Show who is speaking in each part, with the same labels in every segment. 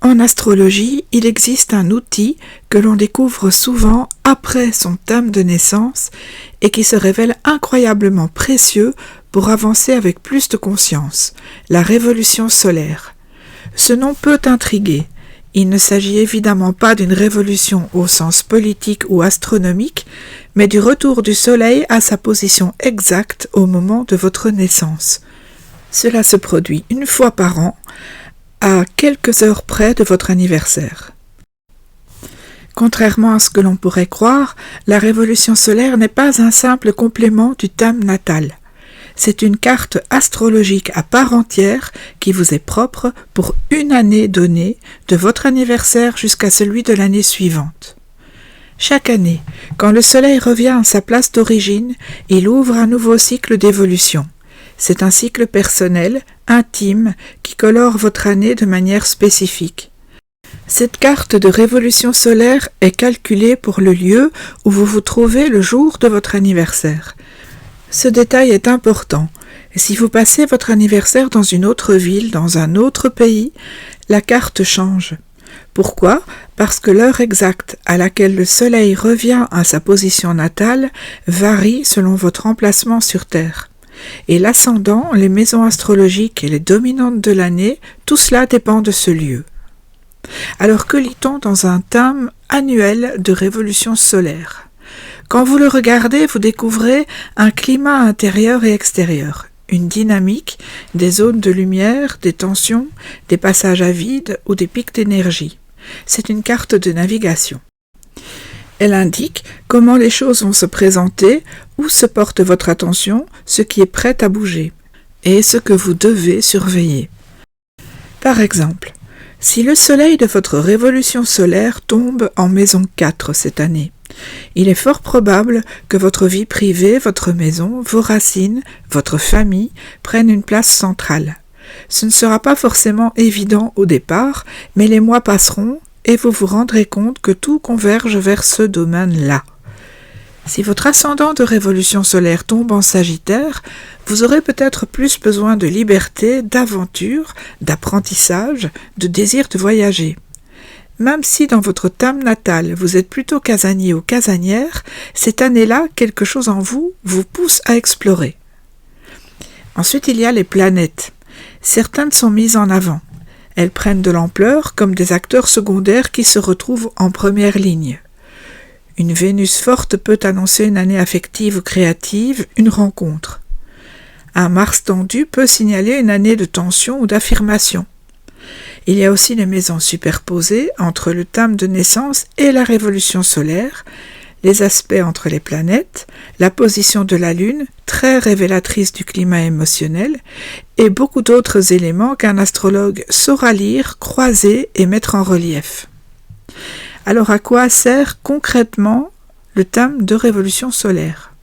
Speaker 1: En astrologie, il existe un outil que l'on découvre souvent après son thème de naissance et qui se révèle incroyablement précieux pour avancer avec plus de conscience, la révolution solaire. Ce nom peut intriguer. Il ne s'agit évidemment pas d'une révolution au sens politique ou astronomique, mais du retour du Soleil à sa position exacte au moment de votre naissance. Cela se produit une fois par an, à quelques heures près de votre anniversaire. Contrairement à ce que l'on pourrait croire, la révolution solaire n'est pas un simple complément du thème natal. C'est une carte astrologique à part entière qui vous est propre pour une année donnée, de votre anniversaire jusqu'à celui de l'année suivante. Chaque année, quand le Soleil revient à sa place d'origine, il ouvre un nouveau cycle d'évolution. C'est un cycle personnel, intime, qui colore votre année de manière spécifique. Cette carte de révolution solaire est calculée pour le lieu où vous vous trouvez le jour de votre anniversaire. Ce détail est important. Et si vous passez votre anniversaire dans une autre ville, dans un autre pays, la carte change. Pourquoi ? Parce que l'heure exacte à laquelle le Soleil revient à sa position natale varie selon votre emplacement sur Terre. Et l'ascendant, les maisons astrologiques et les dominantes de l'année, tout cela dépend de ce lieu. Alors que lit-on dans un thème annuel de révolution solaire ? Quand vous le regardez, vous découvrez un climat intérieur et extérieur, une dynamique, des zones de lumière, des tensions, des passages à vide ou des pics d'énergie. C'est une carte de navigation. Elle indique comment les choses vont se présenter, où se porte votre attention, ce qui est prêt à bouger, et ce que vous devez surveiller. Par exemple, si le Soleil de votre révolution solaire tombe en maison 4 cette année, il est fort probable que votre vie privée, votre maison, vos racines, votre famille prennent une place centrale. Ce ne sera pas forcément évident au départ, mais les mois passeront et vous vous rendrez compte que tout converge vers ce domaine-là. Si votre ascendant de révolution solaire tombe en Sagittaire, vous aurez peut-être plus besoin de liberté, d'aventure, d'apprentissage, de désir de voyager. Même si dans votre thème natal vous êtes plutôt casanier ou casanière, cette année-là, quelque chose en vous pousse à explorer. Ensuite, il y a les planètes. Certaines sont mises en avant. Elles prennent de l'ampleur comme des acteurs secondaires qui se retrouvent en première ligne. Une Vénus forte peut annoncer une année affective ou créative, une rencontre. Un Mars tendu peut signaler une année de tension ou d'affirmation. Il y a aussi les maisons superposées entre le thème de naissance et la révolution solaire, les aspects entre les planètes, la position de la Lune, très révélatrice du climat émotionnel, et beaucoup d'autres éléments qu'un astrologue saura lire, croiser et mettre en relief. Alors à quoi sert concrètement le thème de révolution solaire ?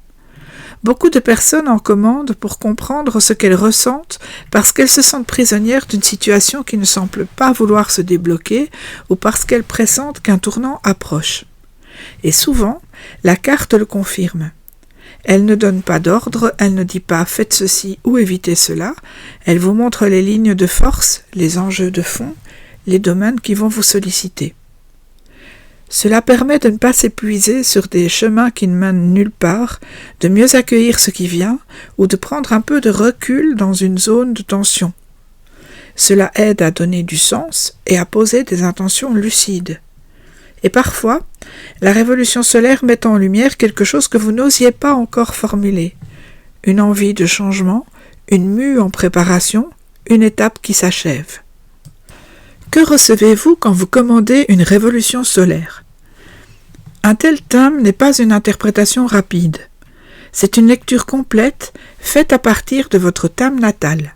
Speaker 1: Beaucoup de personnes en commandent pour comprendre ce qu'elles ressentent parce qu'elles se sentent prisonnières d'une situation qui ne semble pas vouloir se débloquer ou parce qu'elles pressentent qu'un tournant approche. Et souvent, la carte le confirme. Elle ne donne pas d'ordre, elle ne dit pas « faites ceci ou évitez cela », elle vous montre les lignes de force, les enjeux de fond, les domaines qui vont vous solliciter. Cela permet de ne pas s'épuiser sur des chemins qui ne mènent nulle part, de mieux accueillir ce qui vient ou de prendre un peu de recul dans une zone de tension. Cela aide à donner du sens et à poser des intentions lucides. Et parfois, la révolution solaire met en lumière quelque chose que vous n'osiez pas encore formuler. Une envie de changement, une mue en préparation, une étape qui s'achève. Que recevez-vous quand vous commandez une révolution solaire ? Un tel thème n'est pas une interprétation rapide. C'est une lecture complète, faite à partir de votre thème natal.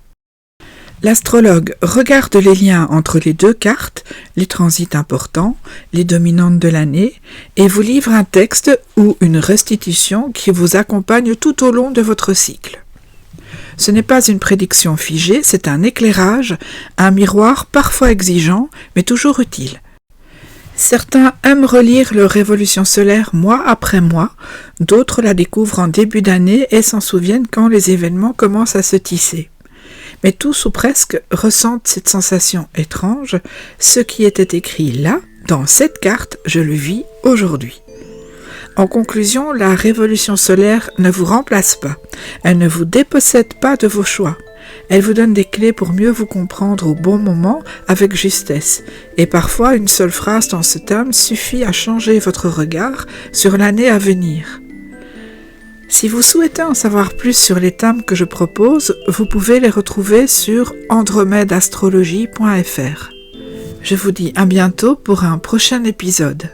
Speaker 1: L'astrologue regarde les liens entre les deux cartes, les transits importants, les dominantes de l'année, et vous livre un texte ou une restitution qui vous accompagne tout au long de votre cycle. Ce n'est pas une prédiction figée, c'est un éclairage, un miroir parfois exigeant, mais toujours utile. Certains aiment relire leur révolution solaire mois après mois, d'autres la découvrent en début d'année et s'en souviennent quand les événements commencent à se tisser. Mais tous ou presque ressentent cette sensation étrange. Ce qui était écrit là, dans cette carte, je le vis aujourd'hui. En conclusion, la révolution solaire ne vous remplace pas. Elle ne vous dépossède pas de vos choix. Elle vous donne des clés pour mieux vous comprendre au bon moment avec justesse. Et parfois, une seule phrase dans ce thème suffit à changer votre regard sur l'année à venir. Si vous souhaitez en savoir plus sur les thèmes que je propose, vous pouvez les retrouver sur andromedastrologie.fr. Je vous dis à bientôt pour un prochain épisode.